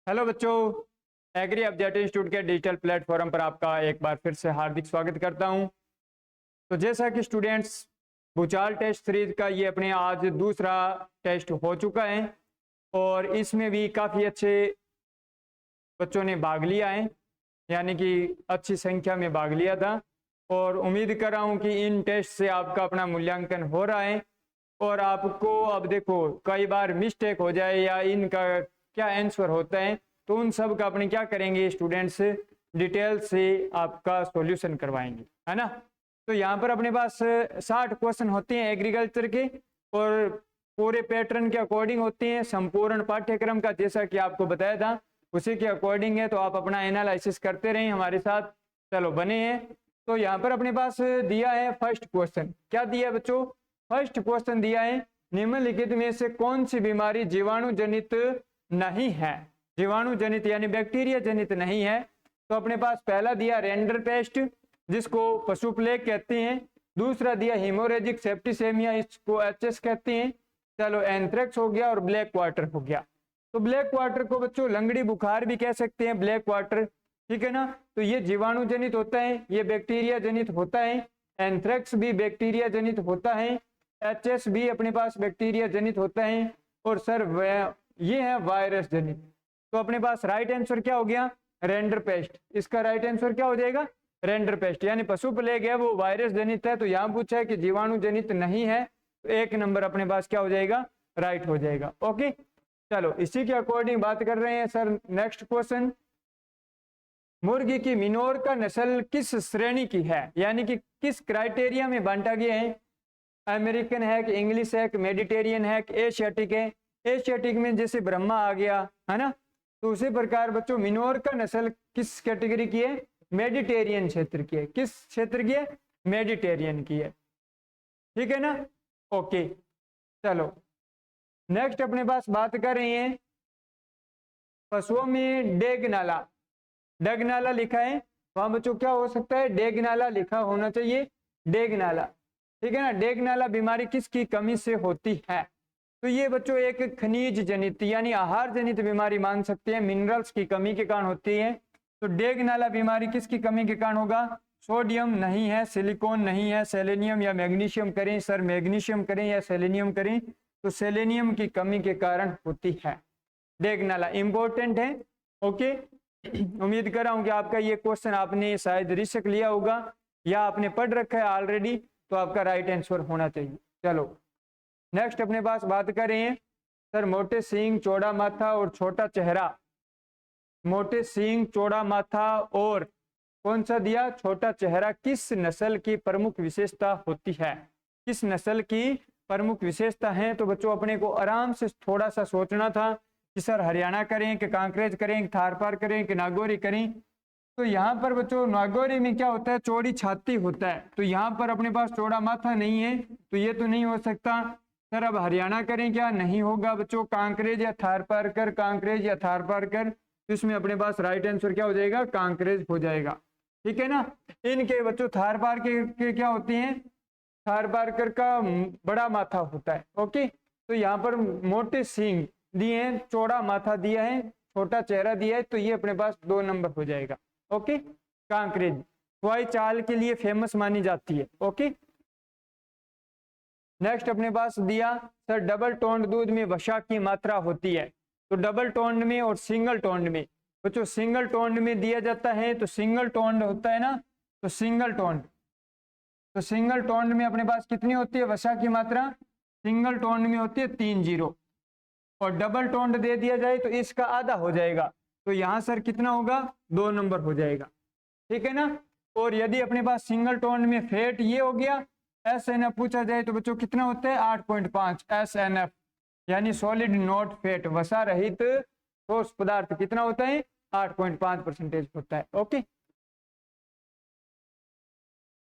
Hello बच्चों, agree update institute के digital platform पर आपका एक बार फिर से हार्दिक स्वागत करता हूं। तो जैसा कि स्टूडेंट्स, भूचाल टेस्ट सीरीज का ये अपने आज दूसरा टेस्ट हो चुका है और इसमें भी काफ़ी अच्छे बच्चों ने भाग लिया है, यानी कि अच्छी संख्या में भाग लिया था। और उम्मीद कर रहा हूं कि इन टेस्ट से आपका अपना मूल्यांकन हो रहा है और आपको अब देखो कई बार मिस्टेक हो जाए या इनका क्या आंसर होता है, तो उन सब का अपने क्या करेंगे स्टूडेंट्स, डिटेल से आपका सॉल्यूशन करवाएंगे, है ना। तो यहाँ पर अपने पास 60 क्वेश्चन होते हैं एग्रीकल्चर के और पूरे पैटर्न के अकॉर्डिंग होते हैं, संपूर्ण पाठ्यक्रम का जैसा कि आपको बताया था उसी के अकॉर्डिंग है। तो आप अपना एनालिसिस करते रहें हमारे साथ, चलो बने हैं। तो यहाँ पर अपने पास दिया है फर्स्ट क्वेश्चन, क्या दिया है बच्चों? फर्स्ट क्वेश्चन दिया है निम्नलिखित में से कौन सी बीमारी जीवाणु जनित नहीं है, जीवाणु जनित यानी बैक्टीरिया जनित नहीं है। तो अपने पास पहला दिया रेंडर पेस्ट जिसको पशु प्लेग कहते हैं, दूसरा दिया हीमोरेजिक सेप्टिसेमिया, इसको एचएस कहते हैं। चलो एंथ्रेक्स हो गया और ब्लैक वाटर हो गया। तो ब्लैक वाटर को बच्चों लंगड़ी बुखार भी कह सकते हैं, ब्लैक वाटर, ठीक है ना। तो ये जीवाणु जनित होता है, ये बैक्टीरिया जनित होता है। एंथ्रेक्स भी बैक्टीरिया जनित होता है, एचएस भी अपने पास बैक्टीरिया जनित होता है और सर ये है वायरस जनित। तो अपने पास राइट आंसर क्या हो गया? Render paste. इसका राइट आंसर क्या हो जाएगा? रेंडर पेस्ट, यानी पशु प्लेग है वो वायरस जनित है। तो यहाँ पूछा है कि जीवाणु जनित नहीं है, तो एक नंबर अपने पास क्या हो जाएगा? राइट हो जाएगा। ओके, चलो इसी के अकॉर्डिंग बात कर रहे हैं सर। नेक्स्ट क्वेश्चन, मुर्गी की मिनोरका नस्ल किस श्रेणी की है, यानी कि किस क्राइटेरिया में बांटा गया है? अमेरिकन है कि इंग्लिश है कि मेडिटेरियन है कि एशियाटिक है? एशियाटिक में जैसे ब्रह्मा आ गया है ना, तो उसी प्रकार बच्चों मिनोरका नस्ल किस कैटेगरी की है? मेडिटेरियन क्षेत्र की है। किस क्षेत्र की है? मेडिटेरियन की है, ठीक है ना। ओके, चलो नेक्स्ट अपने पास बात कर रहे हैं पशुओं में डेगनाला। डेगनाला लिखा है वहां बच्चों क्या हो सकता है? डेगनाला लिखा होना चाहिए, डेगनाला, ठीक है ना। डेगनाला बीमारी किसकी कमी से होती है? तो ये बच्चों एक खनिज जनित यानी आहार जनित बीमारी मान सकते हैं, मिनरल्स की कमी के कारण होती है। तो डेगनाला बीमारी किसकी कमी के कारण होगा? सोडियम नहीं है, सिलिकॉन नहीं है, सेलेनियम या मैग्नीशियम करें सर, मैग्नीशियम करें या सेलेनियम करें, तो सेलेनियम की कमी के कारण होती है। डेगनाला इंपॉर्टेंट है। ओके, उम्मीद कर रहा हूं कि आपका ये क्वेश्चन आपने शायद रिसक लिया होगा या आपने पढ़ रखा है ऑलरेडी, तो आपका राइट आंसर होना चाहिए। चलो नेक्स्ट अपने पास बात कर रहे हैं सर मोटे सींग, चौड़ा माथा और छोटा चेहरा। मोटे सींग, चौड़ा माथा और कौन सा दिया? छोटा चेहरा किस नस्ल की प्रमुख विशेषता होती है? किस नस्ल की प्रमुख विशेषता है? तो बच्चों अपने को आराम से थोड़ा सा सोचना था कि सर हरियाणा करें कि कांकरेज करें कि थारपार करें कि नागौरी करें। तो यहाँ पर बच्चों नागौरी में क्या होता है? चौड़ी छाती होता है। तो यहाँ पर अपने पास चौड़ा माथा नहीं है, तो ये तो नहीं हो सकता। सर अब हरियाणा करें क्या? नहीं होगा बच्चों। कांकरेज या थारपारकर, कांकरेज या थारपारकर, तो इसमें अपने पास राइट आंसर क्या हो जाएगा? कांकरेज हो जाएगा, ठीक है ना। इनके बच्चों थारपार के क्या होते हैं? थारपारकर का बड़ा माथा होता है। ओके, तो यहाँ पर मोटे सींग दिए हैं, चौड़ा माथा दिया है, छोटा चेहरा दिया है, तो ये अपने पास 2 नंबर हो जाएगा। ओके, कांकरेज हवाई चाल के लिए फेमस मानी जाती है। ओके, नेक्स्ट अपने पास दिया सर डबल टोन्ड दूध में वसा की मात्रा होती है। तो डबल टोन्ड में और सिंगल टोन्ड में बच्चों, सिंगल टोन्ड में दिया जाता है तो सिंगल टोन्ड होता है ना, तो सिंगल टोन्ड, तो सिंगल टोन्ड में अपने पास कितनी होती है वसा की मात्रा? सिंगल टोन्ड में होती है 3 0 और डबल टोन्ड दे दिया जाए तो इसका आधा हो जाएगा। तो यहाँ सर कितना होगा? 2 नंबर हो जाएगा, ठीक है ना। और यदि अपने पास सिंगल टोन्ड में फेट ये हो गया, SNF पूछा जाए तो बच्चों कितना होता है? 8.5 SNF, यानी सॉलिड नॉट फेट, वसा रहित ठोस पदार्थ कितना होता है? 8.5% होता है। ओके,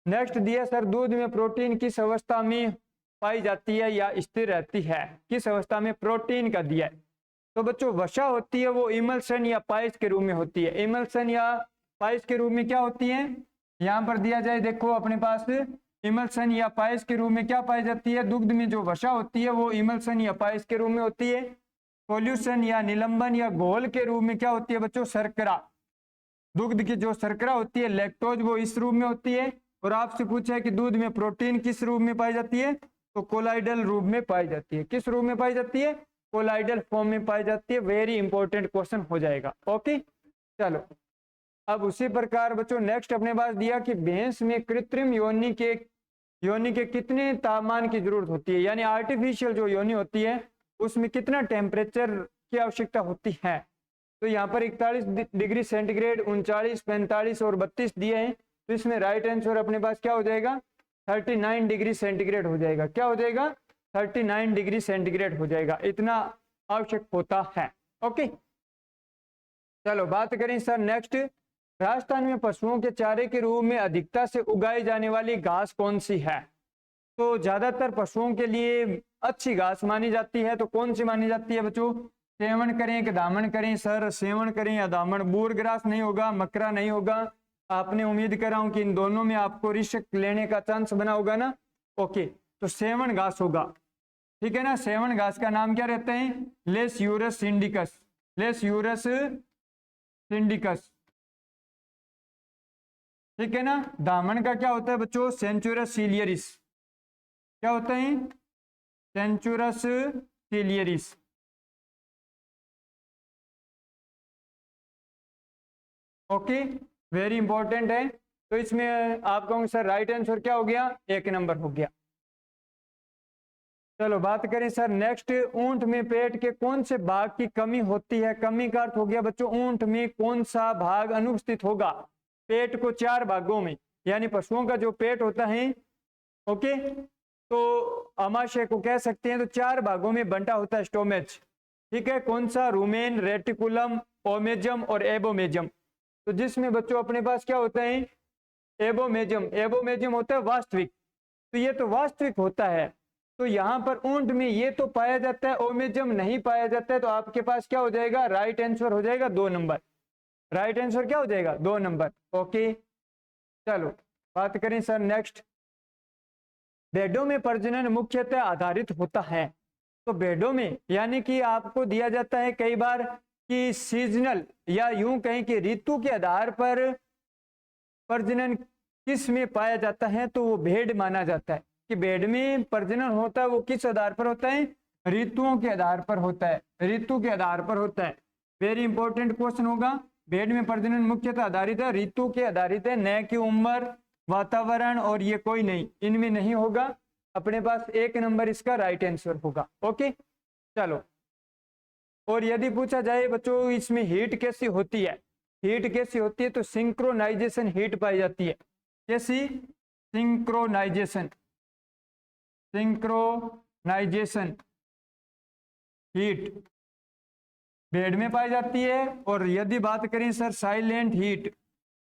नेक्स्ट दिया सर दूध में प्रोटीन किस अवस्था में पाई जाती है या स्थिर रहती है? किस अवस्था में प्रोटीन का दिया है? तो बच्चों वसा होती है वो इमल्सन या पाइस के रूप में होती है। इमल्सन या पाइस के रूप में क्या होती है? यहाँ पर दिया जाए देखो अपने पास इमल्सन या पाइस के रूप में क्या पाई जाती है? दुग्ध में जो वसा होती है वो इमल्सन या पाइस के रूप में होती है। सॉल्यूशन या निलंबन या घोल के रूप में क्या होती है बच्चों? शर्करा। दूध की जो शर्करा होती है लैक्टोज, वो इस रूप में होती है। और आपसे पूछा है कि दूध में प्रोटीन किस रूप में पाई जाती है, तो कोलाइडल रूप में पाई जाती है। किस रूप में पाई जाती है? कोलाइडल फॉर्म में पाई जाती है। वेरी इंपॉर्टेंट क्वेश्चन हो जाएगा। ओके, चलो अब उसी प्रकार बच्चों नेक्स्ट अपने पास दिया कि भैंस में कृत्रिम योनि के कितने तापमान की जरूरत होती है, यानी आर्टिफिशियल जो योनि होती है उसमें कितना टेम्परेचर की आवश्यकता होती है। तो यहाँ पर 41 डिग्री सेंटीग्रेड, 39, 45 और 32 दिए हैं। तो इसमें राइट आंसर अपने पास क्या हो जाएगा? 39 डिग्री सेंटीग्रेड हो जाएगा। क्या हो जाएगा? 39 डिग्री सेंटीग्रेड हो जाएगा। इतना आवश्यक होता है। ओके, चलो बात करें सर नेक्स्ट। राजस्थान में पशुओं के चारे के रूप में अधिकता से उगाई जाने वाली घास कौन सी है? तो ज्यादातर पशुओं के लिए अच्छी घास मानी जाती है। तो कौन सी मानी जाती है बच्चों? सेवन करें कि दामन करें सर? सेवन करें या दामन? बूर ग्रास नहीं होगा, मकरा नहीं होगा। आपने उम्मीद कर रहा हूं कि इन दोनों में आपको रिस्क लेने का चांस बना होगा ना। ओके, तो सेवन घास होगा, ठीक है ना। सेवन घास का नाम क्या रहता है? लेस्यूरस सिंडिकस। लेस्यूरस सिंडिकस, ठीक है ना। दामन का क्या होता है बच्चों? सेंचुरस सीलियरिस। क्या होता है? सेंचुरस सीलियरिस। ओके, वेरी इंपॉर्टेंट है। तो इसमें आप कहोगे सर राइट आंसर क्या हो गया? 1 नंबर हो गया। चलो बात करें सर नेक्स्ट। ऊंट में पेट के कौन से भाग की कमी होती है? कमी का अर्थ हो गया बच्चों ऊंट में कौन सा भाग अनुपस्थित होगा? पेट को 4 भागों में, यानी पशुओं का जो पेट होता है, ओके, तो अमाशय को कह सकते हैं, तो 4 भागों में बंटा होता है स्टोमेच, ठीक है। कौन सा? रूमेन, रेटिकुलम, ओमेजम और एबोमेजम। तो जिसमें बच्चों अपने पास क्या होता है? एबोमेजम। एबोमेजम होता है वास्तविक, तो ये तो वास्तविक होता है। तो यहाँ पर ऊंट में ये तो पाया जाता है, ओमेजम नहीं पाया जाता है। तो आपके पास क्या हो जाएगा? राइट आंसर हो जाएगा 2 नंबर। राइट आंसर क्या हो जाएगा? 2 नंबर। ओके, चलो बात करें सर नेक्स्ट। भेड़ों में प्रजनन मुख्यतः आधारित होता है। तो भेड़ों में यानी कि आपको दिया जाता है कई बार कि सीजनल या यूं कहें कि ऋतु के आधार पर प्रजनन किस में पाया जाता है, तो वो भेड़ माना जाता है। कि भेड़ में प्रजनन होता है वो किस आधार पर होता है? ऋतुओं के आधार पर होता है। ऋतु के आधार पर होता है। वेरी इंपॉर्टेंट क्वेश्चन होगा। भेड़ में प्रजनन मुख्यतः आधारित है, ऋतु के आधारित है, न कि उम्र, वातावरण और ये कोई नहीं, इनमें नहीं होगा। अपने पास 1 नंबर इसका राइट आंसर होगा। ओके, चलो। और यदि पूछा जाए बच्चों इसमें हीट कैसी होती है? हीट कैसी होती है? तो सिंक्रोनाइजेशन हीट पाई जाती है। कैसी? सिंक्रोनाइजेशन। सिंक्रोनाइजेशन हीट भेड़ में पाई जाती है। और यदि बात करें sir silent heat,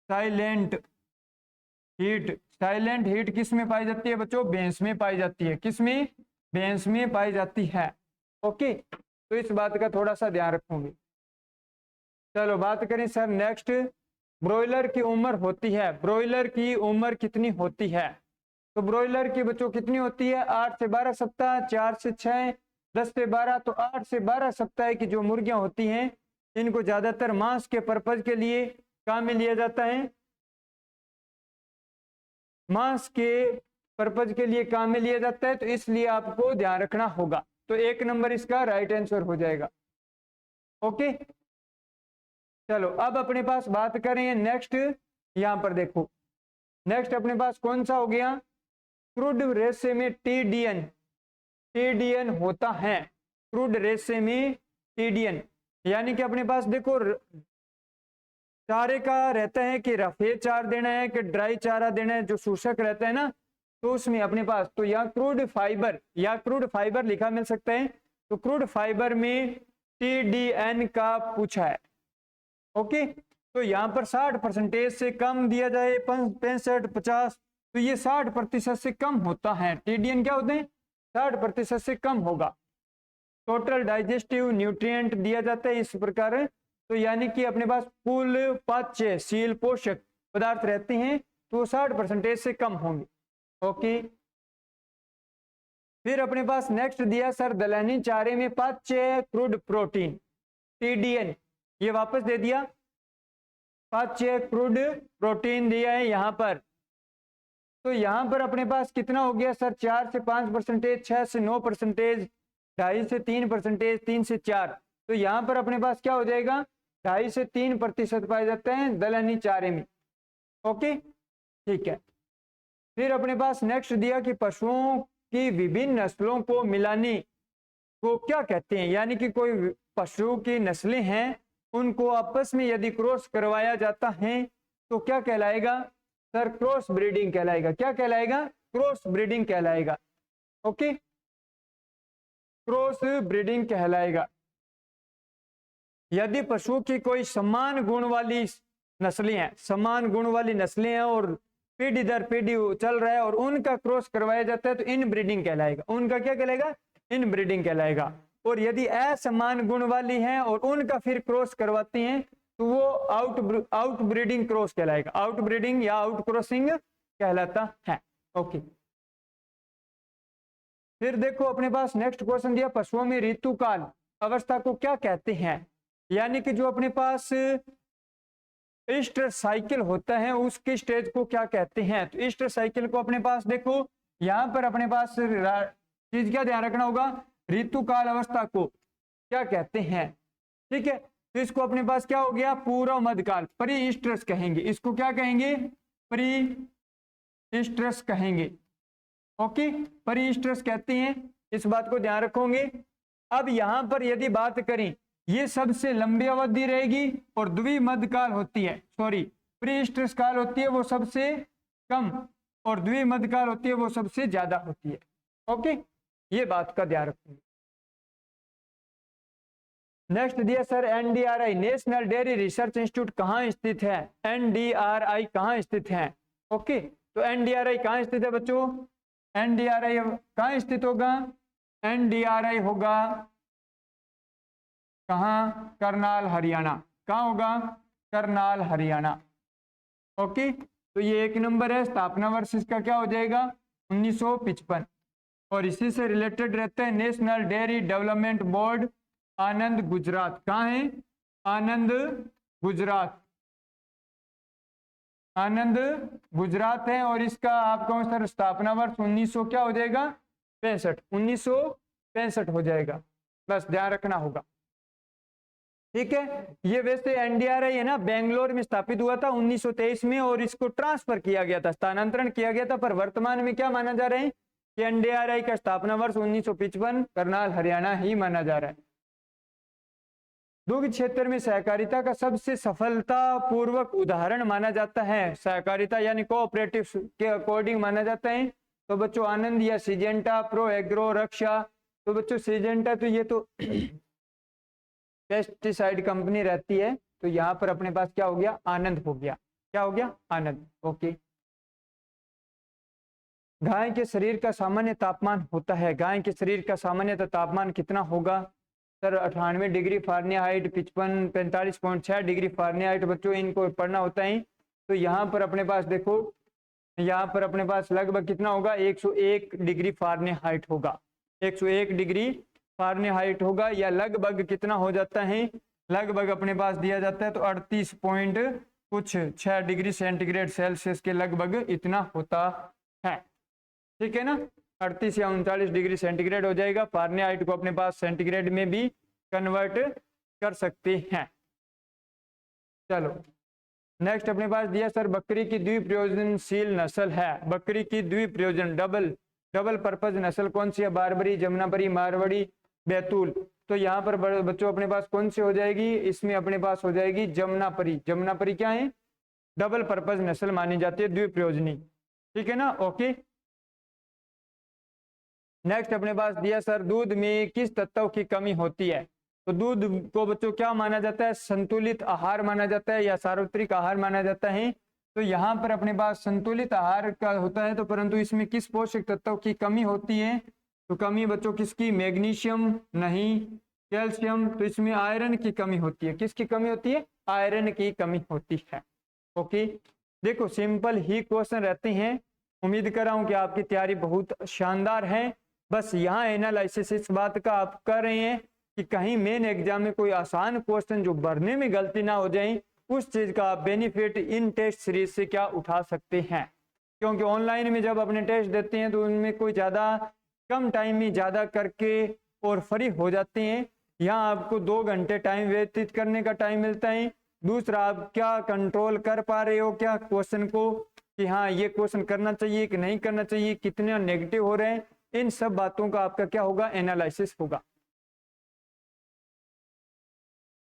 silent heat, silent heat किस में पाई जाती है बच्चों? भैंस में पाई जाती है। किस में? भैंस में पाई जाती है। ओके, तो इस बात का थोड़ा सा ध्यान रखूंगी। चलो बात करें सर नेक्स्ट। ब्रॉयलर की उम्र होती है, ब्रॉयलर की उम्र कितनी होती है? तो ब्रॉयलर की बच्चों कितनी होती है? 8 से 12 सप्ताह, 4 से 6, 10 से 12। तो 8 से 12 सप्ताह की जो मुर्गियां होती हैं इनको ज्यादातर मांस के पर्पज के लिए काम में लिया जाता है। मांस के पर्पज के लिए काम में लिया जाता है, तो इसलिए आपको ध्यान रखना होगा। तो 1 नंबर इसका राइट आंसर हो जाएगा। ओके, चलो अब अपने पास बात करें नेक्स्ट। यहां पर देखो नेक्स्ट अपने पास कौन सा हो गया? क्रूड रेशे में टीडीएन, टीडीएन होता है। क्रूड रेशे में टीडीएन यानी कि अपने पास देखो चारे का रहता है कि रफे चार देना है कि ड्राई चारा देना है, जो शोषक रहता है ना, तो उसमें अपने पास तो या क्रूड फाइबर या क्रूड फाइबर लिखा मिल सकता है। तो क्रूड फाइबर में टीडीएन का पूछा है। ओके, तो यहाँ पर 60% से कम दिया जाए, 65, 50, तो ये 60% से कम होता है। टीडीएन क्या होते हैं? 60% से कम होगा। टोटल डाइजेस्टिव न्यूट्रिएंट दिया जाता है इस प्रकार। तो यानी कि अपने पास कुल पाच्य शील पोषक पदार्थ रहते हैं, तो 60% से कम होंगे। ओके, फिर अपने पास नेक्स्ट दिया सर दलहनी चारे में पाच्य क्रूड प्रोटीन TDN, ये वापस दे दिया। पाच्य क्रूड प्रोटीन दिया है यहाँ पर। तो यहाँ पर अपने पास कितना हो गया सर? 4 से 5%, 6 से 9%, 2.5 से 3%, 3 से 4। तो यहाँ पर अपने पास क्या हो जाएगा? 2.5 से 3% पाए जाते हैं दलहनी चारे में। ओके, ठीक है। फिर अपने पास नेक्स्ट दिया कि पशुओं की विभिन्न नस्लों को मिलाने को क्या कहते हैं? यानी कि कोई पशु की नस्लें हैं, उनको आपस में यदि क्रॉस करवाया जाता है तो क्या कहलाएगा सर? क्रॉस ब्रीडिंग कहलाएगा। क्या कहलाएगा? क्रॉस ब्रीडिंग कहलाएगा। ओके, क्रॉस ब्रीडिंग कहलाएगा। यदि पशु की कोई समान गुण वाली नस्लें हैं, समान गुण वाली नस्लें हैं और पीढ़ी दर पीढ़ी चल रहा है और उनका क्रॉस करवाया जाता है तो इन ब्रीडिंग कहलाएगा। उनका क्या कहलाएगा? इन ब्रीडिंग कहलाएगा। और यदि असमान गुण वाली हैं और उनका फिर क्रॉस करवाती हैं तो वो आउट ब्रीडिंग क्रॉस कहलाएगा। आउट ब्रीडिंग या आउट क्रॉसिंग कहलाता है। ओके, फिर देखो अपने पास नेक्स्ट क्वेश्चन दिया, पशुओं में ऋतुकाल अवस्था को क्या कहते हैं? यानी कि जो अपने पास ईस्टर साइकिल होता है उसके स्टेज को क्या कहते हैं? तो ईस्टर साइकिल को अपने पास देखो यहाँ पर अपने पास चीज क्या ध्यान रखना होगा? ऋतुकाल अवस्था को क्या कहते हैं? ठीक है, तो इसको अपने पास क्या हो गया? पूर्व मध्यकाल, प्री ईस्टर्स कहेंगे। इसको क्या कहेंगे? प्री ईस्टर्स कहेंगे। ओके, प्री ईस्टर्स कहते हैं, इस बात को ध्यान रखोगे। अब यहां पर यदि बात करें, ये सबसे लंबी अवधि रहेगी और द्विमध्यकाल होती है, सॉरी प्री ईस्टर्स काल होती है वो सबसे कम और द्विमध्यकाल होती है वो सबसे ज्यादा होती है। ओके, ये बात का ध्यान रखेंगे। नेक्स्ट दिया sir NDRI national dairy research institute कहाँ स्थित है? NDRI कहाँ स्थित है? ओके, तो NDRI कहाँ स्थित है बच्चों? NDRI कहाँ स्थित होगा? NDRI होगा कहाँ? करनाल हरियाणा। कहाँ होगा? करनाल हरियाणा। ओके, तो ये 1 नंबर है। स्थापना वर्ष इसका क्या हो जाएगा? 1955। और इसी से रिलेटेड रहते हैं नेशनल डेयरी डेवलपमेंट बोर्ड आनंद गुजरात। कहाँ है? आनंद गुजरात। आनंद गुजरात है और इसका आपका सर स्थापना वर्ष 1900 क्या हो जाएगा? 65। 1965 हो जाएगा, बस ध्यान रखना होगा। ठीक है, ये वैसे NDRI है ना, बेंगलोर में स्थापित हुआ था 1923 में और इसको ट्रांसफर किया गया था, स्थानांतरण किया गया था। पर वर्तमान में क्या माना जा रहा है कि NDRI का स्थापना वर्ष 1955 करनाल हरियाणा ही माना जा रहा है। दुग्ध क्षेत्र में सहकारिता का सबसे सफलतापूर्वक उदाहरण माना जाता है, सहकारिता यानी कोऑपरेटिव के अकॉर्डिंग माना जाता है तो बच्चों आनंद या सिजेंटा, प्रो एग्रो, रक्षा। तो बच्चों सिजेंटा तो ये तो पेस्टिसाइड कंपनी रहती है, तो यहाँ पर अपने पास क्या हो गया? आनंद हो गया। क्या हो गया? आनंद। ओके, गाय के शरीर का सामान्य तापमान होता है, गाय के शरीर का सामान्य तापमान कितना होगा sir? 98 degree Fahrenheit, 45.6 degree Fahrenheit. बच्चों इनको पढ़ना होता है। तो यहाँ पर अपने पास देखो, यहाँ पर अपने पास लगभग कितना होगा? 101 डिग्री फारेनहाइट होगा। 101 डिग्री फारेनहाइट होगा, या लगभग कितना हो जाता है? लगभग अपने पास दिया जाता है तो 38.6 डिग्री सेंटीग्रेड सेल्सियस के लगभग इतना होता है। ठीक है ना, 38 या 39 डिग्री सेंटीग्रेड हो जाएगा। फारेनहाइट को अपने पास सेंटीग्रेड में भी कन्वर्ट कर सकते हैं। चलो नेक्स्ट अपने पास दिया सर बकरी की द्विप्रयोजनशील नस्ल है। बकरी की द्विप्रयोजन डबल पर्पज नस्ल कौन सी है? बारबरी, जमुनापरी, मारवाड़ी, बैतूल। तो यहाँ पर बच्चों अपने पास कौन सी हो जाएगी? इसमें अपने पास हो जाएगी जमुनापरी। जमुनापरी क्या है? डबल पर्पज नस्ल मानी जाती है, द्विप्रयोजनी। ठीक है ना। ओके, नेक्स्ट अपने पास दिया सर दूध में किस तत्व की कमी होती है? तो दूध को बच्चों क्या माना जाता है? संतुलित आहार माना जाता है या सार्वत्रिक आहार माना जाता है। तो यहाँ पर अपने पास संतुलित आहार का होता है, तो परंतु इसमें किस पोषक तत्व की कमी होती है? तो कमी बच्चों किसकी? मैग्नीशियम नहीं, कैल्शियम। तो इसमें आयरन की कमी होती है। किसकी कमी होती है? आयरन की कमी होती है। ओके, देखो सिंपल ही क्वेश्चन रहते हैं। उम्मीद कर रहा हूँ कि आपकी तैयारी बहुत शानदार है। बस यहाँ एनालिसिस इस बात का आप कर रहे हैं कि कहीं मेन एग्जाम में कोई आसान क्वेश्चन जो भरने में गलती ना हो जाए, उस चीज का आप बेनिफिट इन टेस्ट सीरीज से क्या उठा सकते हैं। क्योंकि ऑनलाइन में जब अपने टेस्ट देते हैं तो उनमें कोई ज़्यादा कम टाइम में ज़्यादा करके और फ्री हो जाते हैं। यहाँ आपको 2 घंटे टाइम व्यतीत करने का टाइम मिलता है। दूसरा, आप क्या कंट्रोल कर पा रहे हो क्या क्वेश्चन को, कि हाँ ये क्वेश्चन करना चाहिए कि नहीं करना चाहिए, कितने नेगेटिव हो रहे हैं, इन सब बातों का आपका क्या होगा, एनालिसिस होगा।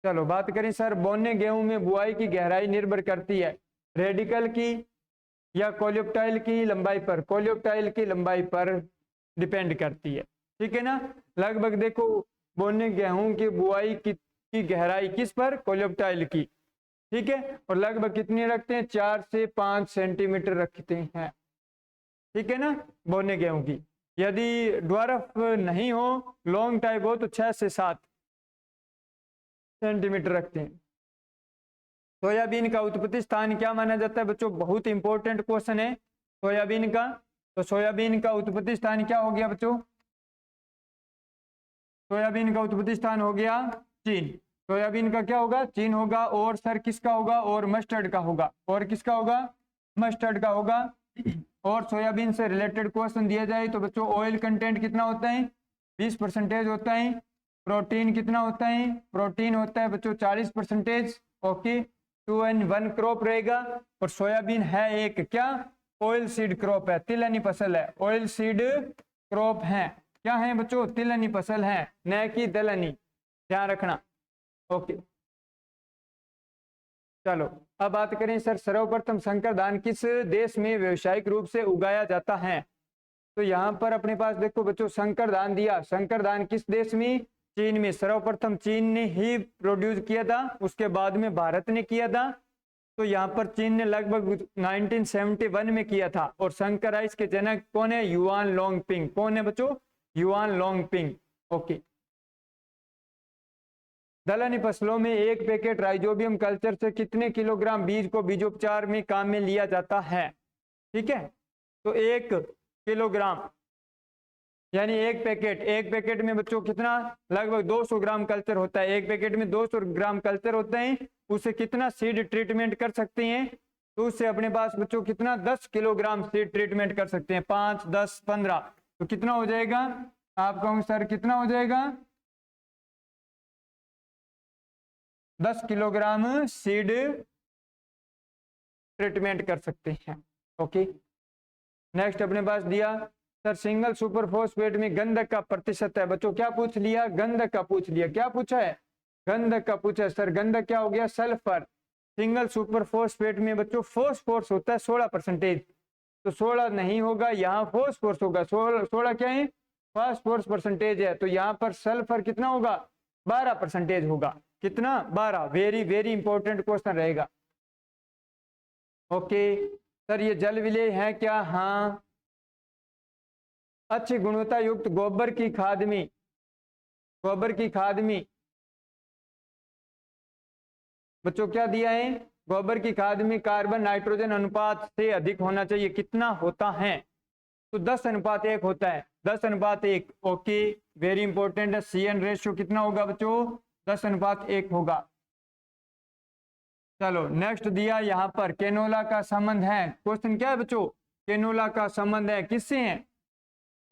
चलो बात करें सर, बोने गेहूं में बुआई की गहराई निर्भर करती है रेडिकल की या कोलियोप्टाइल की लंबाई पर? कोलियोप्टाइल की लंबाई पर डिपेंड करती है, ठीक है ना। लगभग देखो, बोने गेहूं की बुआई की गहराई किस पर, कोलियोप्टाइल की, ठीक है। और लगभग कितनी रखते हैं, 4 से 5 सेंटीमीटर रखते हैं, ठीक है ना, बोने गेहूं की। यदि ड्वार्फ नहीं हो, लॉन्ग टाइप हो, तो 6 से 7 सेंटीमीटर रखते हैं। सोयाबीन का उत्पत्ति स्थान क्या माना जाता है बच्चों? बहुत इंपॉर्टेंट क्वेश्चन है सोयाबीन का। तो सोयाबीन का उत्पत्ति स्थान क्या हो गया बच्चों? सोयाबीन का उत्पत्ति स्थान हो गया चीन। सोयाबीन का क्या होगा? चीन होगा। और सर किसका होगा? और मस्टर्ड का होगा। और किसका होगा? मस्टर्ड का होगा। और सोयाबीन से रिलेटेड क्वेश्चन दिया जाए तो बच्चों, ऑयल कंटेंट कितना होता है? 20% होता है। प्रोटीन कितना होता है? प्रोटीन होता है बच्चों 40%। ओके, 2 and 1 क्रॉप रहेगा। और सोयाबीन है एक क्या, ऑयल सीड क्रॉप है, तिलहनी फसल है, ऑयल सीड क्रॉप है। क्या है बच्चों? तिलहनी फसल है, न कि दलहनी, ध्यान रखना। ओके, चलो अब बात करें सर, सर्वप्रथम संकर धान किस देश में व्यावसायिक रूप से उगाया जाता है? तो यहाँ पर अपने पास देखो बच्चों, संकर धान दिया। संकर धान किस देश में? चीन में। सर्वप्रथम चीन ने ही प्रोड्यूस किया था, उसके बाद में भारत ने किया था। तो यहाँ पर चीन ने लगभग 1971 में किया था। और संकर राइस के जनक कौन है? युआन लोंगपिंग। कौन है बच्चों? युआन लोंगपिंग। ओके, दलहनी फसलों में एक पैकेट राइजोबियम कल्चर से कितने किलोग्राम बीज को बीजोपचार में काम में लिया जाता है? ठीक है, तो 1 किलोग्राम यानी एक पैकेट में बच्चों कितना, लगभग 200 ग्राम कल्चर होता है। एक पैकेट में 200 ग्राम कल्चर होता है। उसे कितना सीड ट्रीटमेंट कर सकते हैं? तो उससे अपने पास बच्चों कितना, 10 किलोग्राम सीड ट्रीटमेंट कर सकते हैं। 5, 10, 15, तो कितना हो जाएगा? आप कहोगे सर कितना हो जाएगा? 10 किलोग्राम सीड ट्रीटमेंट कर सकते हैं। ओके, नेक्स्ट अपने पास दिया सर, सिंगल सुपर फॉस्फेट में गंधक का प्रतिशत है। बच्चों क्या पूछ लिया? गंधक का पूछ लिया। क्या पूछा है? गंधक का पूछा है। सर गंधक क्या हो गया? सल्फर। सिंगल सुपर फॉस्फेट में बच्चों फॉस्फोरस होता है 16%, तो 16 नहीं होगा, यहाँ फॉस्फोरस होगा। 16 क्या है? फॉस्फोरस परसेंटेज है। तो यहाँ पर सल्फर कितना होगा? 12% होगा। कितना? 12। वेरी वेरी इंपॉर्टेंट क्वेश्चन रहेगा। ओके सर, ये जल विलेय है क्या? हाँ। अच्छी गुणवत्ता युक्त गोबर की खाद में बच्चों क्या दिया है? गोबर की खाद में कार्बन नाइट्रोजन अनुपात से अधिक होना चाहिए। कितना होता है? तो 10:1 होता है। 10:1। ओके, वेरी इंपॉर्टेंट है। CN रेशियो कितना होगा बच्चों? 10:1 होगा। चलो नेक्स्ट दिया यहाँ पर, केनोला का संबंध है। क्वेश्चन क्या है बच्चों? केनोला का संबंध है किससे है?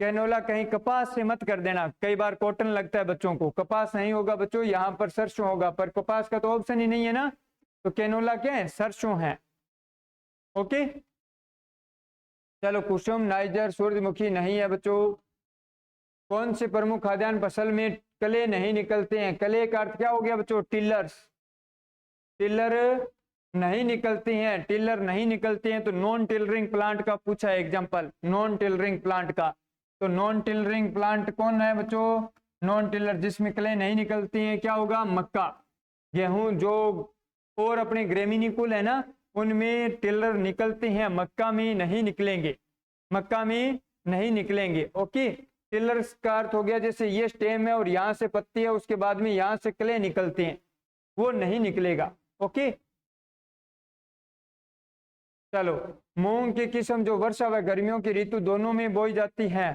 कैनोला कहीं कपास से मत कर देना, कई बार कॉटन लगता है बच्चों को। कपास नहीं होगा बच्चों, यहाँ पर सरसों होगा, पर कपास का तो ऑप्शन ही नहीं है ना। तो कैनोला क्या है? सरसों है। ओके, चलो कुसुम, नाइजर, सूरजमुखी नहीं है बच्चों। कौन से प्रमुख खाद्यान्न फसल में कले नहीं निकलते हैं? कले का अर्थ क्या हो गया बच्चों? टिलर्स। टिलर नहीं निकलते हैं, टिलर नहीं निकलते हैं। तो नॉन टिलरिंग प्लांट का पूछा है एग्जांपल, नॉन टिलरिंग प्लांट का। तो नॉन टिलरिंग प्लांट कौन है बच्चों? नॉन टिलर जिसमें कले नहीं निकलती हैं, क्या होगा? मक्का, गेहूं, जो और अपने ग्रेमिनिकुल है ना, उनमें टिलर निकलते हैं, मक्का में नहीं निकलेंगे, मक्का में नहीं निकलेंगे। ओके, टिलर का अर्थ हो गया जैसे ये स्टेम है और यहाँ से पत्ती है, उसके बाद में यहाँ से कले निकलते हैं, वो नहीं निकलेगा। ओके, चलो मूंग की किस्म जो वर्षा व गर्मियों की ऋतु दोनों में बोई जाती है।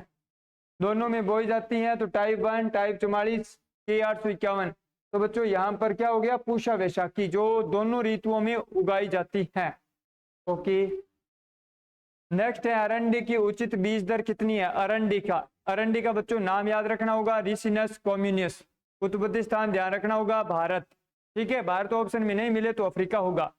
दोनों में बोई जाती हैं, तो टाइप 1 टाइप 44 के 851। तो बच्चों यहाँ पर क्या हो गया, पूषा वैशाखी जो दोनों ऋतुओं में उगाई जाती है। ओके, नेक्स्ट है अरंडी की उचित बीज दर कितनी है। अरंडी का बच्चों नाम याद रखना होगा, रिसिनस कॉम्युनिस। उत्पत्ति स्थान ध्यान रखना होगा, भारत। ठीक है, भारत ऑप्शन में नहीं मिले तो अफ्रीका होगा।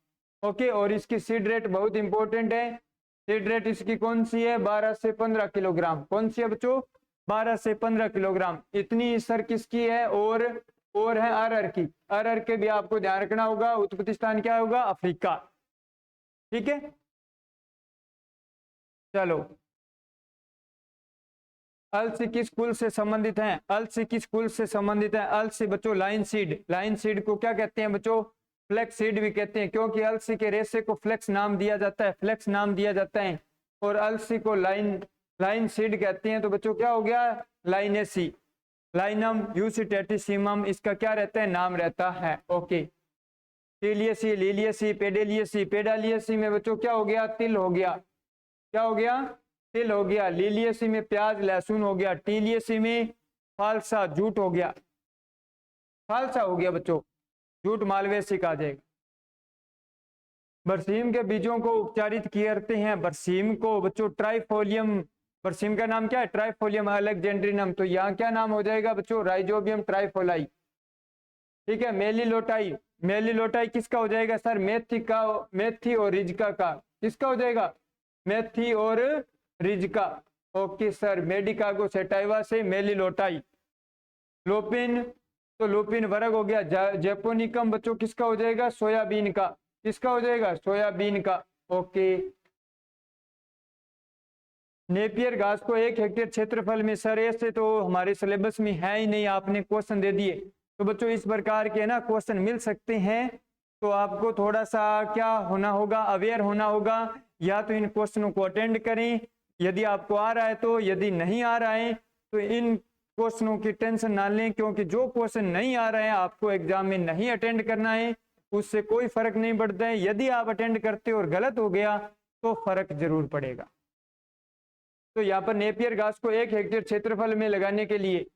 ओके, और इसकी सीड रेट बहुत इंपॉर्टेंट है। सीड रेट इसकी कौन सी है, 12 से 15 किलोग्राम। कौन सी है बच्चों, 12 से 15 किलोग्राम। इतनी सर किसकी है, और है अरहर की। अरहर के भी आपको ध्यान रखना होगा, उत्पत्ति स्थान क्या होगा, अफ्रीका। ठीक है, चलो, अलसी किस कुल से संबंधित है। अलसी किस कुल से संबंधित है। अलसी बच्चों लाइन सीड। लाइन सीड को क्या कहते हैं बच्चों, फ्लेक्स सीड भी कहते हैं, क्योंकि अलसी के रेशे को फ्लेक्स नाम दिया जाता है, फ्लेक्स नाम दिया जाता है। और अलसी को लाइन सीड कहते हैं। तो बच्चों क्या हो गया, लाइनेसी। लाइनम यूसिटेटिसिमम इसका क्या रहता है, नाम रहता है। Okay, टीलियसी, Liliaceae, पेडेलियसी। पेडालियसी में बच्चों क्या हो गया, तिल हो गया। क्या हो गया, तिल हो गया। लीलियसी में प्याज लहसुन हो गया। टीलियसी में फालसा जूट हो गया। फालसा हो गया बच्चों, जूट मालवेसी कहा जाएगा। बरसीम के बीजों को उपचारित करते हैं। बरसीम को बच्चों ट्राइफोलियम, बरसीम का नाम क्या है, ट्राइफोलियम अलेक्जेंड्रिनम। तो यहाँ क्या नाम हो जाएगा बच्चों, राइजोबियम ट्राइफोलाई। ठीक है, मेलिलोटाई। मेलिलोटाई किसका हो जाएगा सर, मेथी का, मेथी और रिजका का। किसका हो जाएगा, मेथी और रिजका। ओके सर, मेडिकागो सेटाइवा से मेलिलोटाई। लोपिन, तो लोपिन वर्ग हो गया। जेपोनिकम बच्चों किसका हो जाएगा, सोयाबीन का। किसका हो जाएगा, सोयाबीन का। ओके, नेपियर घास को 1 हेक्टेयर क्षेत्रफल में, सर ऐसे तो हमारे सिलेबस में है ही नहीं, आपने क्वेश्चन दे दिए। तो बच्चों इस प्रकार के ना क्वेश्चन मिल सकते हैं, तो आपको थोड़ा सा क्या होना होगा, अवेयर होना होगा। या तो इन क्वेश्चनों को अटेंड करें यदि आपको आ रहा है तो, यदि नहीं आ रहा है तो इन क्वेश्चनों की टेंशन ना लें, क्योंकि जो क्वेश्चन नहीं आ रहे हैं आपको एग्जाम में नहीं अटेंड करना है, उससे कोई फर्क नहीं पड़ता है। यदि आप अटेंड करते और गलत हो गया तो फर्क जरूर पड़ेगा। तो यहाँ पर नेपियर घास को 1 हेक्टेयर क्षेत्रफल में लगाने के लिए,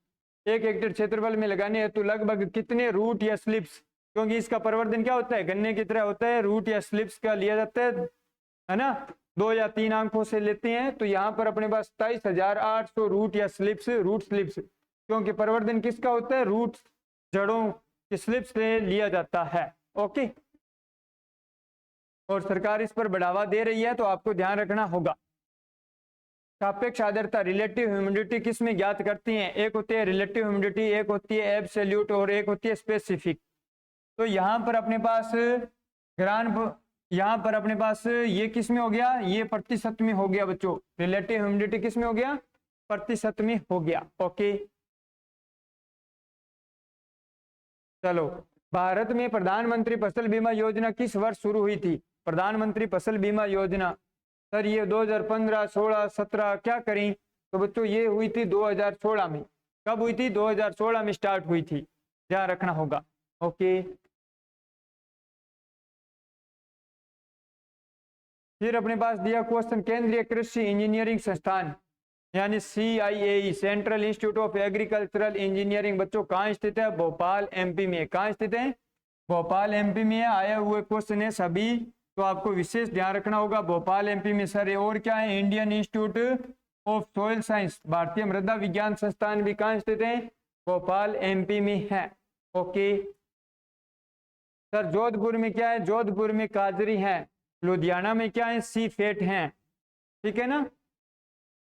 1 हेक्टेयर क्षेत्रफल में लगाने हैं तो लगभग कितने रूट या स्लिप्स, क्योंकि इसका प्रवर्धन क्या होता है, गन्ने की तरह होता है, रूट या स्लिप्स का लिया जाता है ना, 2 या 3 अंकों से लेते हैं। तो यहाँ पर अपने पास 27,800 रूट या स्लिप्स, रूट स्लिप्स, क्योंकि प्रवर्धन किसका होता है, रूट जड़ों की स्लिप्स से लिया जाता है। ओके, और सरकार इस पर बढ़ावा दे रही है, तो आपको ध्यान रखना होगा। सापेक्ष आर्द्रता, रिलेटिव ह्यूमिडिटी किस में ज्ञात करती हैं। एक होती है रिलेटिव ह्यूमिडिटी, एक होती है एब्सोल्यूट, और एक होती है स्पेसिफिक। तो यहाँ पर अपने पास यहाँ पर अपने पास ये किस में हो गया, ये प्रतिशत में हो गया बच्चों। रिलेटिव ह्यूमिडिटी किस में हो गया, प्रतिशत में हो गया। ओके, चलो, भारत में प्रधानमंत्री फसल बीमा योजना किस वर्ष शुरू हुई थी। प्रधानमंत्री फसल बीमा योजना, सर ये 2015, 16, 17 क्या करें, तो बच्चों ये हुई थी 2016 में। कब हुई थी, 2016 में स्टार्ट हुई थी, ध्यान रखना होगा। ओके, फिर अपने पास दिया क्वेश्चन, केंद्रीय कृषि इंजीनियरिंग संस्थान यानी CIAE, central institute of agricultural engineering, बच्चों कहाँ स्थित है, भोपाल MP में। कहाँ स्थित है, भोपाल MP में है। आए हुए क्वेश्चन है सभी, तो आपको विशेष ध्यान रखना होगा, भोपाल MP में। सर और क्या है, Indian institute of soil science, भारतीय मृदा विज्ञान संस्थान भी कहाँ स्थित है, भोपाल MP में है। ओके सर, जोधपुर में क्या है, जोधपुर में काजरी है। लुधियाना में क्या है, सीफेट है। ठीक है ना।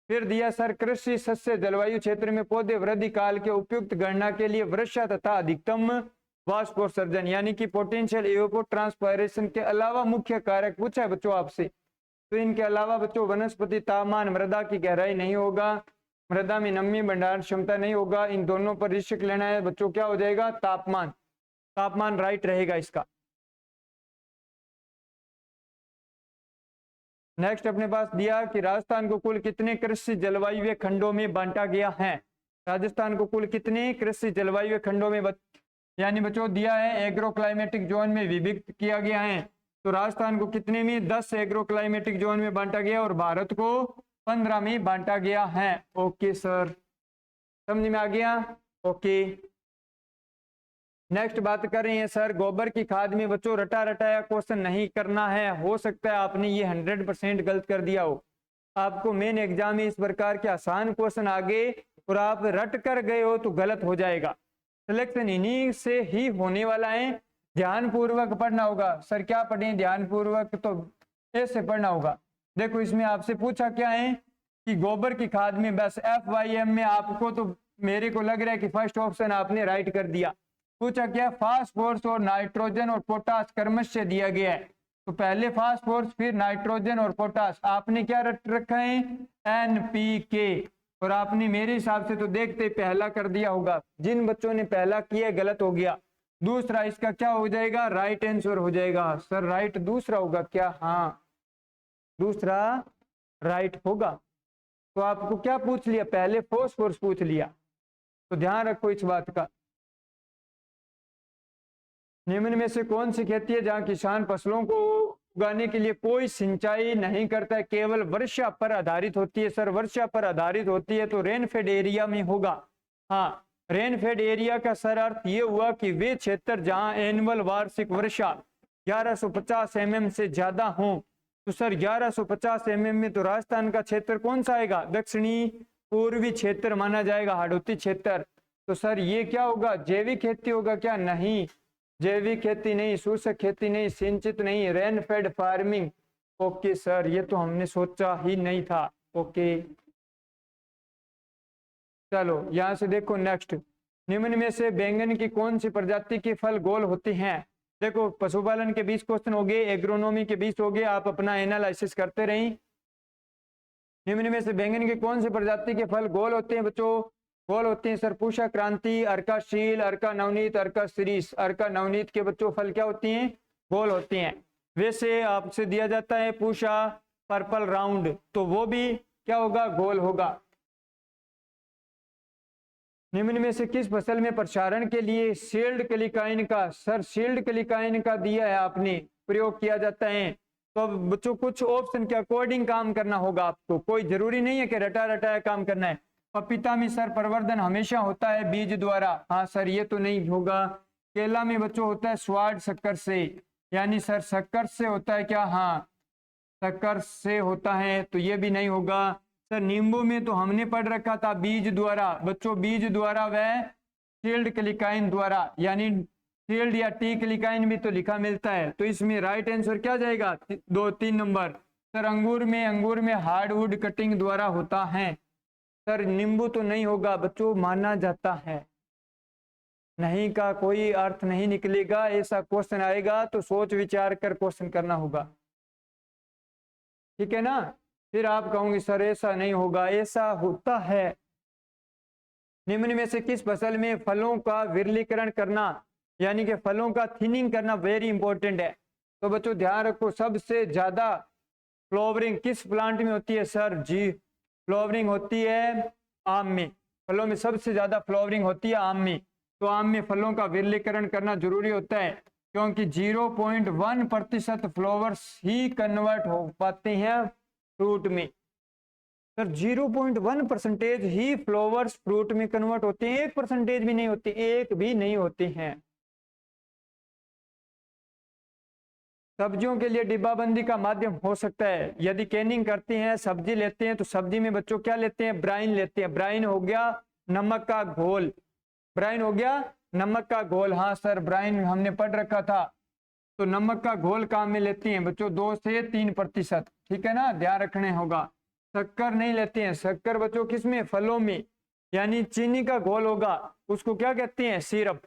फिर दिया सर, कृषि सस्य जलवायु क्षेत्र में पौधे वृद्धि काल के उपयुक्त गणना के लिए वर्षा तथा अधिकतम वाष्पोत्सर्जन यानी कि पोटेंशियल इवेपोट्रांसपायरेशन के अलावा मुख्य कारक पूछा है बच्चों आपसे। तो इनके अलावा बच्चों वनस्पति तापमान, मृदा की गहराई नहीं होगा, मृदा में नमी भंडारण क्षमता नहीं होगा, इन दोनों पर ऋषिक लेना है बच्चों। क्या हो जाएगा, तापमान। तापमान राइट रहेगा इसका। नेक्स्ट अपने पास दिया कि राजस्थान को कुल कितने कृषि जलवायु खंडों में बांटा गया है। राजस्थान को कुल कितने कृषि जलवायु खंडों में यानी बच्चों दिया है एग्रो क्लाइमेटिक जोन में विभक्त किया गया है। तो राजस्थान को कितने में, 10 एग्रो क्लाइमेटिक जोन में बांटा गया और भारत को 15 में बांटा गया है। ओके सर, समझ में आ गया? ओके। नेक्स्ट बात कर रहे हैं सर, गोबर की खाद में बच्चों रटा रटाया क्वेश्चन नहीं करना है। हो सकता है आपने ये 100% गलत कर दिया हो, आपको मेन एग्जाम में इस प्रकार के आसान क्वेश्चन आ गए और आप रट कर गए हो तो गलत हो जाएगा। सिलेक्शन इन्हीं से ही होने वाला है, ध्यान पूर्वक पढ़ना होगा। सर क्या पढ़ें ध्यान पूर्वक? तो ऐसे पढ़ना होगा। देखो इसमें आपसे पूछा क्या है कि गोबर की खाद में, बस FYM में आपको तो मेरे को लग रहा है कि फर्स्ट ऑप्शन आपने राइट कर दिया। पूछा क्या, फास्फोरस और नाइट्रोजन और पोटास क्रमशः दिया गया है, तो पहले फास्फोरस फिर नाइट्रोजन और पोटास। आपने क्या रट रखा है? NPK। और आपने मेरे हिसाब से तो देखते पहला कर दिया होगा। जिन बच्चों ने पहला किया गलत हो गया। दूसरा इसका क्या हो जाएगा? राइट आंसर हो जाएगा। सर राइट दूसरा होगा क्या? हाँ दूसरा राइट होगा। तो आपको क्या पूछ लिया? पहले फास्फोरस पूछ लिया, तो ध्यान रखो इस बात का। निम्न में से कौन सी खेती है जहां किसान फसलों को उगाने के लिए कोई सिंचाई नहीं करता है, केवल वर्षा पर आधारित होती है? सर वर्षा पर आधारित होती है तो रेनफेड एरिया में होगा। हाँ रेनफेड एरिया का सर अर्थ ये हुआ कि वे क्षेत्र जहां एनुअल वार्षिक वर्षा 1150 mm से ज्यादा हो। तो सर 1150 mm में तो राजस्थान का क्षेत्र कौन सा आएगा? दक्षिणी पूर्वी क्षेत्र माना जाएगा, हाड़ौती क्षेत्र। तो सर ये क्या होगा? जैविक खेती होगा क्या? नहीं, जैविक खेती नहीं, शुष्क खेती नहीं, सिंचित नहीं, रेनफेड फार्मिंग। ओके सर ये तो हमने सोचा ही नहीं था। ओके चलो यहां से देखो नेक्स्ट, निम्न में से बैंगन की कौन सी प्रजाति के फल गोल होते हैं? देखो पशुपालन के 20 क्वेश्चन हो गए, एग्रोनॉमी के 20 हो गए, आप अपना एनालिसिस करते रहें। निम्न में से बैंगन की कौन सी प्रजाति के फल गोल होते हैं बच्चों? गोल होते हैं सर पूषा क्रांति, अर्काशील, अर्का नवनीत, अर्का शिरीष। अर्का नवनीत के बच्चों फल क्या होती हैं? गोल होती हैं। वैसे आपसे दिया जाता है पूषा पर्पल राउंड, तो वो भी क्या होगा? गोल होगा। निम्न में से किस फसल में प्रसारण के लिए शील्ड क्लिकाइन का, सर शील्ड क्लिकाइन का दिया है आपने, प्रयोग किया जाता है? तो अब बच्चों कुछ ऑप्शन के अकॉर्डिंग काम करना होगा आपको, कोई जरूरी नहीं है कि रटा रटाया काम करना है। पपीता में सर प्रवर्धन हमेशा होता है बीज द्वारा। हाँ सर ये तो नहीं होगा। केला में बच्चों होता है स्वाद शक्कर से, यानी सर शक्कर से होता है क्या? हाँ शक्कर से होता है, तो ये भी नहीं होगा। सर नींबू में तो हमने पढ़ रखा था बीज द्वारा, बच्चों बीज द्वारा व शील्ड क्लिकाइन द्वारा, यानी शील्ड या टी क्लिकाइन भी तो लिखा मिलता है। तो इसमें राइट आंसर क्या जाएगा? 2-3 नंबर। सर अंगूर में हार्डवुड कटिंग द्वारा होता है। सर नींबू तो नहीं होगा बच्चों, माना जाता है। नहीं का कोई अर्थ नहीं निकलेगा, ऐसा क्वेश्चन आएगा तो सोच विचार कर क्वेश्चन करना होगा, ठीक है ना? फिर आप कहोगे सर ऐसा नहीं होगा, ऐसा होता है। निम्न में से किस फसल में फलों का विरलीकरण करना, यानी कि फलों का थिनिंग करना वेरी इंपॉर्टेंट है? तो बच्चों ध्यान रखो, सबसे ज्यादा फ्लावरिंग किस प्लांट में होती है? सर जी फ्लावरिंग होती है आम में। फलों में सबसे ज्यादा फ्लावरिंग होती है आम में। तो आम में फलों का विरलीकरण करना जरूरी होता है, क्योंकि 0.1% फ्लावर्स ही कन्वर्ट हो पाते हैं फ्रूट में। सर 0.1% ही फ्लावर्स फ्रूट में कन्वर्ट होते हैं, 1% भी नहीं होते, एक भी नहीं होते हैं। सब्जियों के लिए डिब्बाबंदी का माध्यम हो सकता है, यदि कैनिंग करते हैं, सब्जी लेते हैं, तो सब्जी में बच्चों क्या लेते हैं? ब्राइन लेते हैं। ब्राइन हो गया नमक का घोल, ब्राइन हो गया नमक का घोल। हाँ सर ब्राइन हमने पढ़ रखा था। तो नमक का घोल काम में लेते हैं बच्चों 2 से 3%, ठीक है ना? ध्यान रखने होगा। शक्कर नहीं लेते हैं। शक्कर बच्चों किसमें? फलों में, यानी चीनी का घोल होगा, उसको क्या कहते हैं? सिरप,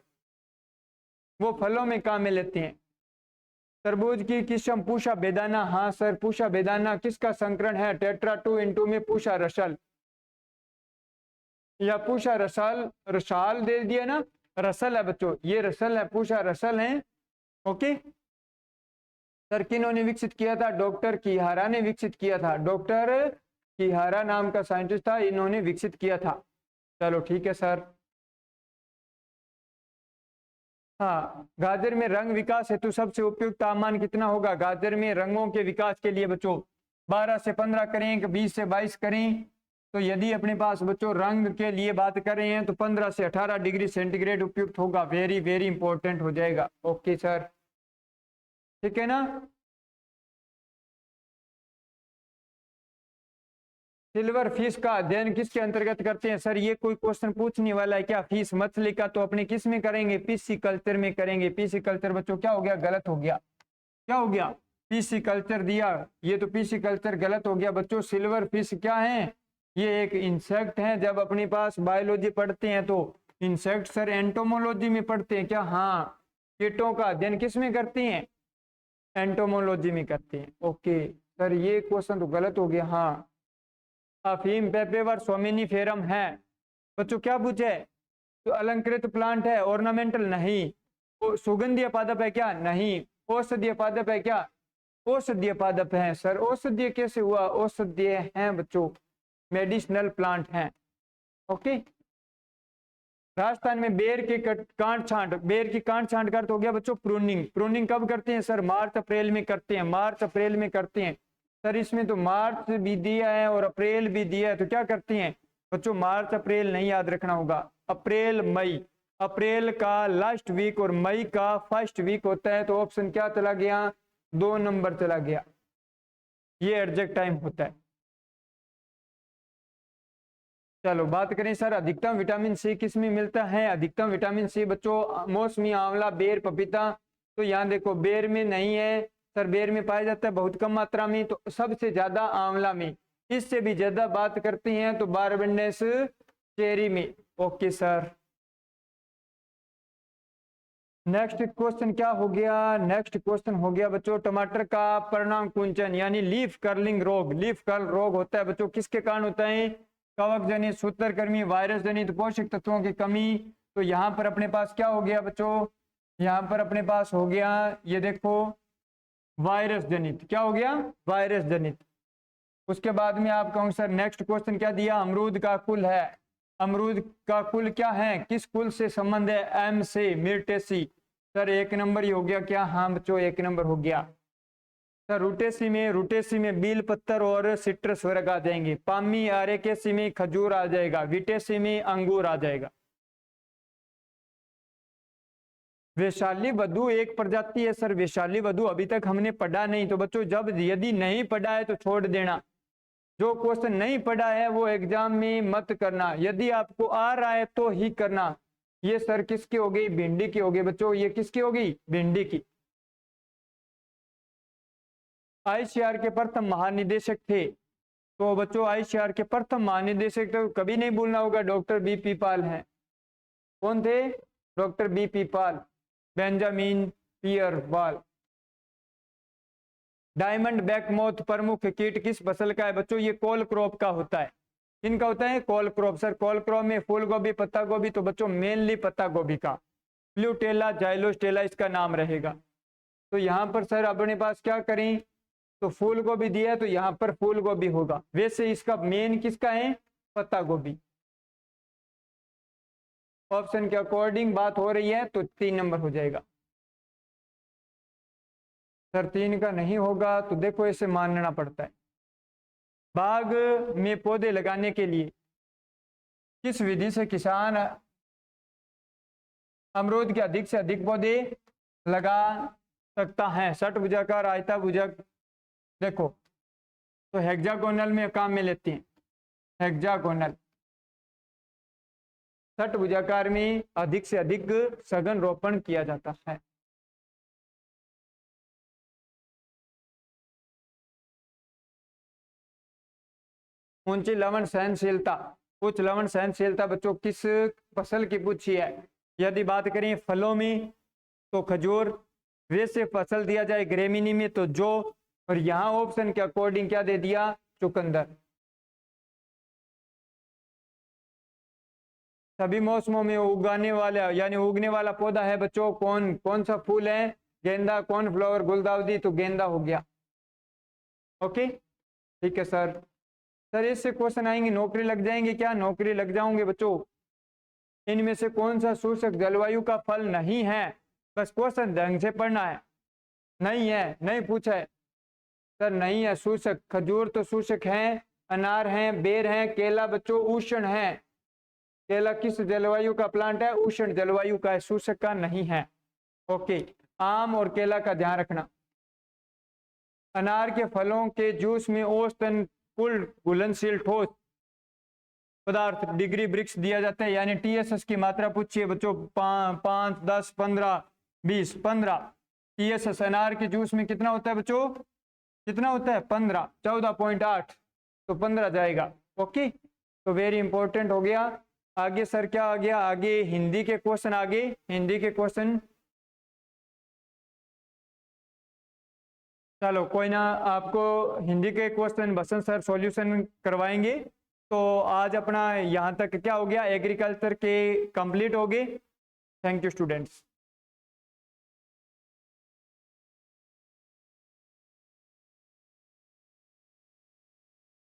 वो फलों में काम में लेते हैं। तरबूज की किस्म पूषा बेदाना। हाँ सर पूषा बेदाना किसका संकरण है? टेट्रा 2 में पूषा रसल या पूषा रसाल, रसाल दे दिया ना, रसल है बच्चों, ये रसल है, पूषा रसल है। ओके सर किन्होंने विकसित किया था? डॉक्टर किहारा ने विकसित किया था। डॉक्टर किहारा नाम का साइंटिस्ट था, इन्होंने विकसित किया था। चलो ठीक है सर। हाँ गाजर में रंग विकास हेतु सबसे उपयुक्त तापमान कितना होगा? गाजर में रंगों के विकास के लिए बच्चों 12 से 15 करें कि 20 से 22 करें? तो यदि अपने पास बच्चों रंग के लिए बात कर रहे हैं तो 15 से 18 डिग्री सेंटीग्रेड उपयुक्त होगा। वेरी वेरी इंपॉर्टेंट हो जाएगा। ओके सर, ठीक है ना। सिल्वर फिश का अध्ययन किसके अंतर्गत करते हैं? सर ये कोई क्वेश्चन पूछने वाला है क्या? फिश मछली का तो अपने किस में करेंगे? पीसी कल्चर में करेंगे। पीसी कल्चर बच्चों क्या हो गया? गलत हो गया। क्या हो गया? पीसी कल्चर दिया, ये तो पीसी कल्चर गलत हो गया बच्चों। सिल्वर फिश क्या है? ये एक इंसेक्ट है। जब अपने पास बायोलॉजी पढ़ते हैं तो इंसेक्ट सर एंटोमोलॉजी में पढ़ते हैं क्या? हाँ, कीटों का अध्ययन किस में करते हैं? एंटोमोलॉजी में करते हैं। ओके सर, ये क्वेश्चन तो गलत हो गया। हाँ, अफीम पेपेवर सोमिनिफेरम है बच्चों। क्या पूछे? तो अलंकृत प्लांट है, ऑर्नामेंटल नहीं। सुगंधीय पादप है क्या? नहीं। औषधीय पादप है क्या? औषधीय पादप है सर। औषधीय कैसे हुआ? औषधीय हैं बच्चों, मेडिसिनल प्लांट हैं। ओके, राजस्थान में बेर के कांट छांट, बेर की कांट छांट का अर्थ हो गया बच्चों प्रूनिंग। प्रूनिंग कब करते हैं सर? मार्च अप्रैल में करते हैं। मार्च अप्रैल में करते हैं सर। इसमें तो मार्च भी दिया है और अप्रैल भी दिया है, तो क्या करते हैं बच्चों? मार्च अप्रैल नहीं याद रखना होगा, अप्रैल मई। अप्रैल का लास्ट वीक और मई का फर्स्ट वीक होता है, तो ऑप्शन क्या चला गया? 2 नंबर चला गया। ये एग्जैक्ट टाइम होता है। चलो बात करें सर, अधिकतम विटामिन सी किस में मिलता है? अधिकतम विटामिन सी बच्चों मौसमी, आंवला, बेर, पपीता। तो यहाँ देखो बेर में नहीं है सर, बेर में पाया जाता है बहुत कम मात्रा में, तो सबसे ज्यादा आंवला में। इससे भी ज्यादा बात करते हैं तो बारबेडनस चेरी में। ओके सर, नेक्स्ट क्वेश्चन क्या हो गया? नेक्स्ट क्वेश्चन हो गया बच्चों टमाटर का परिणाम कुंचन यानी लीफ कर्लिंग रोग। लीफ कर्ल रोग होता है बच्चों किसके कारण होता है? कवक जनित, सूत्रकृमि, वायरस जनित, पोषक तत्वों की कमी। तो यहाँ पर अपने पास क्या हो गया बच्चों? यहाँ पर अपने पास हो गया, ये देखो वायरस जनित। क्या हो गया? वायरस जनित। उसके बाद में आप कहूँ सर नेक्स्ट क्वेश्चन क्या दिया? अमरूद का कुल है। अमरूद का कुल क्या है? किस कुल से संबंध है? एम से, मिर्टेसी। सर 1 नंबर ही हो गया क्या? हाँ बच्चों 1 नंबर हो गया सर। रूटेसी में बील पत्तर और सिट्रस वर्ग आ जाएंगे। पामी आरेकेसी में खजूर आ जाएगा। विटेसी में अंगूर आ जाएगा। वैशाली वधु एक प्रजाति है सर। वैशाली वधु अभी तक हमने पढ़ा नहीं, तो बच्चों जब यदि नहीं पढ़ा है तो छोड़ देना। जो क्वेश्चन नहीं पढ़ा है वो एग्जाम में मत करना, यदि आपको आ रहा है तो ही करना। ये सर किसकी हो गई? भिंडी की हो गई बच्चों। ये किसकी हो गई? भिंडी की। आईसीआर के प्रथम महानिदेशक थे, तो बच्चों आईसीआर के प्रथम महानिदेशक तो कभी नहीं भूलना होगा, डॉक्टर बीपी पाल हैं। कौन थे? डॉक्टर बीपी पाल, बेंजामिन पियर पाल। डायमंड बैकमोथ प्रमुख कीट किस फसल का है बच्चों? ये कोल क्रॉप का होता है। किनका होता है? कोल क्रॉप। सर कोल क्रॉप में फूल गोभी, पत्ता गोभी, तो बच्चों मेनली पत्ता गोभी का। प्लूटेला जाइलोस्टेला इसका नाम रहेगा। तो यहाँ पर सर अपने पास क्या करें? तो फूल गोभी दिया है तो यहाँ पर फूल गोभी होगा। वैसे इसका मेन किसका है? पत्ता गोभी। ऑप्शन के अकॉर्डिंग बात हो रही है तो 3 नंबर हो जाएगा सर। 3 का नहीं होगा तो देखो ऐसे मानना पड़ता है। बाग में पौधे लगाने के लिए किस विधि से किसान अमरूद के अधिक से अधिक पौधे लगा सकता है? षट भुजाकार, आयता भुजक। देखो तो हेक्सागोनल में काम में लेते हैं। हेक्सागोनल षट भुजाकार में अधिक से अधिक सघन रोपण किया जाता है। ऊंची लवण सहनशीलता, उच्च लवण सहनशीलता बच्चों किस फसल की पूछी है? यदि बात करें फलों में तो खजूर, वैसे फसल दिया जाए ग्रेमिनी में तो जो, और यहाँ ऑप्शन के अकॉर्डिंग क्या दे दिया? चुकंदर। सभी मौसमों में उगाने वाला यानी उगने वाला पौधा है बच्चों कौन सा फूल है? गेंदा, कॉर्नफ्लावर, गुलदाउदी, तो गेंदा हो गया। ओके ठीक है सर। सर इससे क्वेश्चन आएंगे नौकरी लग जाएंगे क्या? नौकरी लग जाओगे बच्चों। इनमें से कौन सा सूचक जलवायु का फल नहीं है? बस क्वेश्चन ढंग से पढ़ना है। नहीं है, नहीं पूछा है सर, नहीं है सूचक। खजूर तो सूचक है, अनार हैं, बेर हैं, केला बच्चों उष्ण है। केला किस जलवायु का प्लांट है? उष्ण जलवायु का है, शुष्क का नहीं है। ओके, आम और केला का ध्यान रखना। अनार के फलों के जूस में औसतन कुल घुलनशील ठोस पदार्थ डिग्री ब्रिक्स दिया जाता है, यानी टीएसएस की मात्रा पूछिए बच्चों, 5, 10, 15, 20, 15 टीएसएस अनार के जूस में कितना होता है बच्चों? कितना होता है? 15, 14.8, तो 15 जाएगा। ओके, तो वेरी इंपॉर्टेंट हो गया। आगे सर क्या आ गया? आगे हिंदी के क्वेश्चन, आगे हिंदी के क्वेश्चन। चलो कोई ना, आपको हिंदी के क्वेश्चन बसंत सर सॉल्यूशन करवाएंगे। तो आज अपना यहाँ तक क्या हो गया? एग्रीकल्चर के कंप्लीट हो गए। Thank you students.